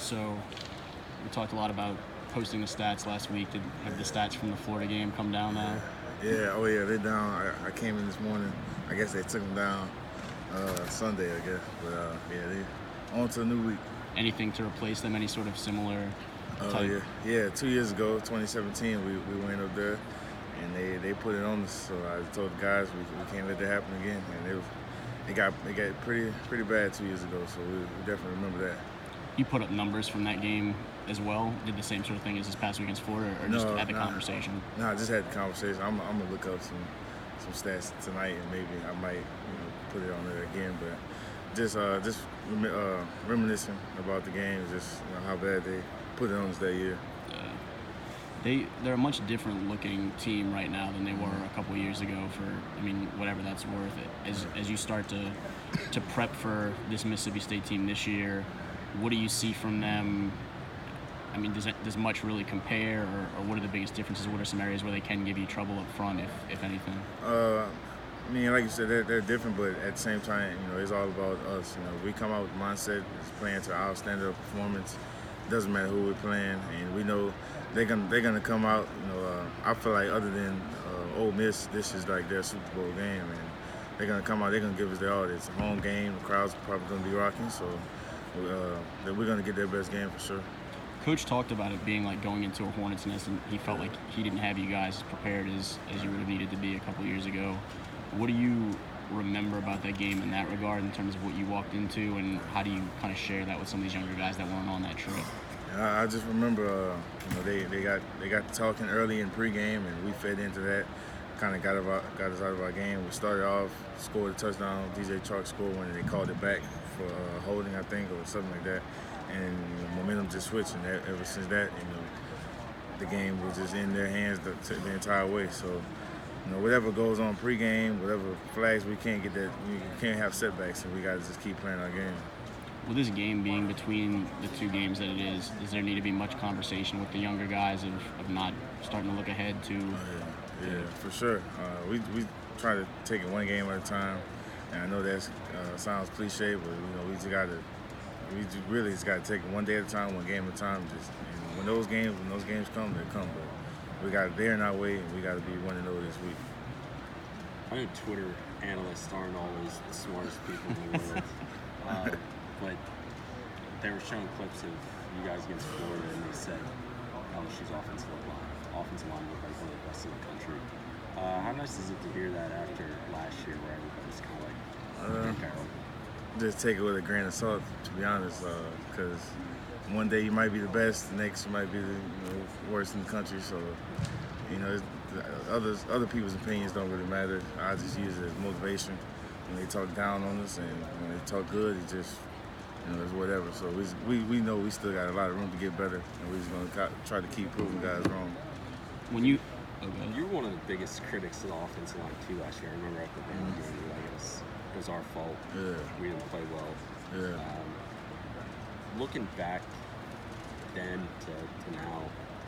So we talked a lot about posting the stats last week. Did have the stats from the Florida game come down now? Yeah, oh yeah, they're down. I came in this morning. I guess they took them down Sunday, I guess. But yeah, they on to a new week. Anything to replace them? Any sort of similar type? Yeah. 2 years ago, 2017, we went up there, and they put it on us. So I told the guys we can't let that happen again. And it got pretty bad 2 years ago. So we definitely remember that. You put up numbers from that game as well. Did the same sort of thing as this past week against Florida, or just had the conversation? No, I just had the conversation. I'm gonna look up some stats tonight, and maybe I might put it on there again. But just reminiscing about the game, just how bad they put it on us that year. They're a much different looking team right now than they were a couple of years ago. Whatever that's worth. As you start to prep for this Mississippi State team this year, what do you see from them? I mean, does much really compare, or what are the biggest differences? What are some areas where they can give you trouble up front, if anything? I mean, like you said, they're different, but at the same time, it's all about us. We come out with the mindset is playing to our standard of performance. It doesn't matter who we're playing, and we know they're gonna come out. I feel like other than Ole Miss, this is like their Super Bowl game, and they're gonna come out. They're gonna give us their all. It's a home game. The crowd's probably gonna be rocking, so we're gonna get their best game for sure. Coach talked about it being like going into a hornet's nest, and he felt like he didn't have you guys as prepared as you would have needed to be a couple years ago. What do you remember about that game in that regard, in terms of what you walked into, and how do you kind of share that with some of these younger guys that weren't on that trip? I just remember, they got talking early in pregame, and we fed into that. Kind of got us out of our game. We started off, scored a touchdown. DJ Chark scored one, and they called it back for holding, I think, or something like that. And momentum just switched, and ever since that, the game was just in their hands the entire way. So, whatever goes on pregame, whatever flags we can't get, that we can't have setbacks, and we got to just keep playing our game. With this game being between the two games that it is, does there need to be much conversation with the younger guys of not starting to look ahead to? Yeah, for sure. We try to take it one game at a time, and I know that sounds cliche, but we really just got to take it one day at a time, one game at a time. And when those games come, they come. But we got they're in our way, and we got to be 1-0 this week. I know Twitter analysts aren't always the smartest people in the world, but they were showing clips of you guys against Florida, and they said LSU's offensive line looked like one of the best in the country. How nice is it to hear that after last year, where everybody's kind of like, just take it with a grain of salt, to be honest, because one day you might be the best, the next you might be the worst in the country. So, other people's opinions don't really matter. I just use it as motivation. When they talk down on us, and when they talk good, it just it's whatever. So we know we still got a lot of room to get better, and we're just gonna try to keep proving guys wrong. You were one of the biggest critics of the offensive line too last year. I remember at the Bama game, you were like, it was our fault. Yeah. We didn't play well. Yeah. Looking back then to now,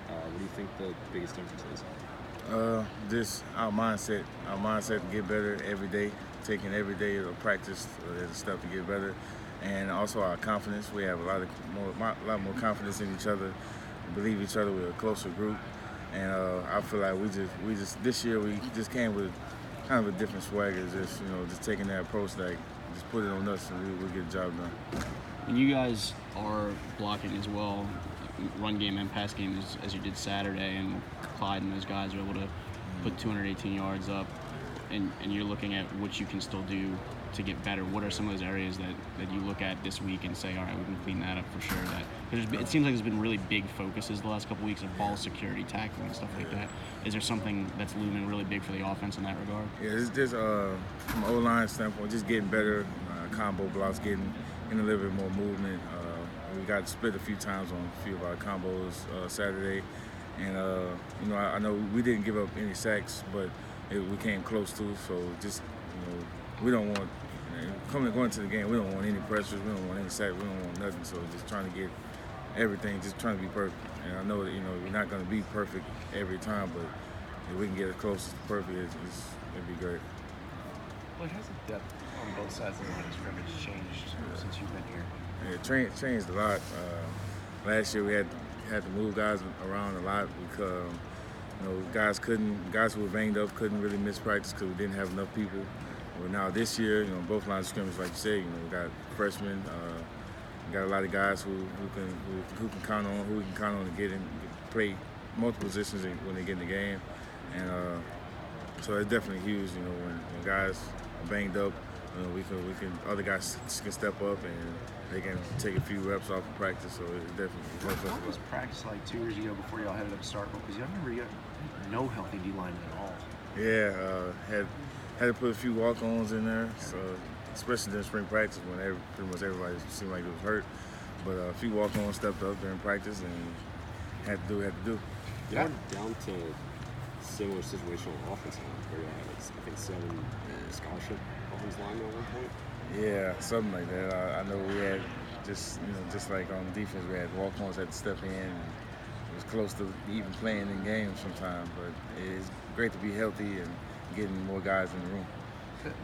what do you think the biggest difference is? Just our mindset to get better every day, taking every day of practice as a step to get better, and also our confidence. We have a lot more confidence in each other, believe each other. We're a closer group, and I feel like we just this year we just came with kind of a different swagger, just taking that approach, like just put it on us and we'll get the job done. And you guys are blocking as well, run game and pass game, as you did Saturday, and Clyde and those guys are able to put 218 yards up, and you're looking at what you can still do to get better. What are some of those areas that you look at this week and say, all right, we can clean that up for sure? It seems like there's been really big focuses the last couple of weeks of ball security, tackling, and stuff like that. Is there something that's looming really big for the offense in that regard? Yeah, it's just from an O-line standpoint, just getting better, combo blocks, getting in a little bit more movement. We got split a few times on a few of our combos Saturday, and I know we didn't give up any sacks, but we came close to. So just we don't want going to the game. We don't want any pressures. We don't want any sacks. We don't want nothing. So just trying to get everything, just trying to be perfect. And I know that we're not going to be perfect every time, but if we can get as close as perfect, it'd be great. Lloyd, how's the depth on both sides of the line of scrimmage changed since you've been here? It changed a lot. last year we had to move guys around a lot because guys who were banged up couldn't really miss practice because we didn't have enough people. But now this year, both lines of scrimmage, like you said, we got freshmen, we got a lot of guys who can count on to play multiple positions when they get in the game, and so it's definitely huge. When guys are banged up, other guys can step up and they can take a few reps off of practice. So it definitely helps us. What was practice like 2 years ago before y'all headed up to Starkville? Because I remember you had no healthy D linemen at all. Yeah, had to put a few walk-ons in there, so especially during spring practice when pretty much everybody seemed like it was hurt. But a few walk-ons stepped up during practice and had to do what had to do. Yeah. Down to similar situation on offense line where you had, I think, 7 scholarship offensive linemen at one point. Yeah, something like that. I know we had just like on defense, we had walk-ons had to step in. And it was close to even playing in games sometimes, but it's great to be healthy and getting more guys in the room.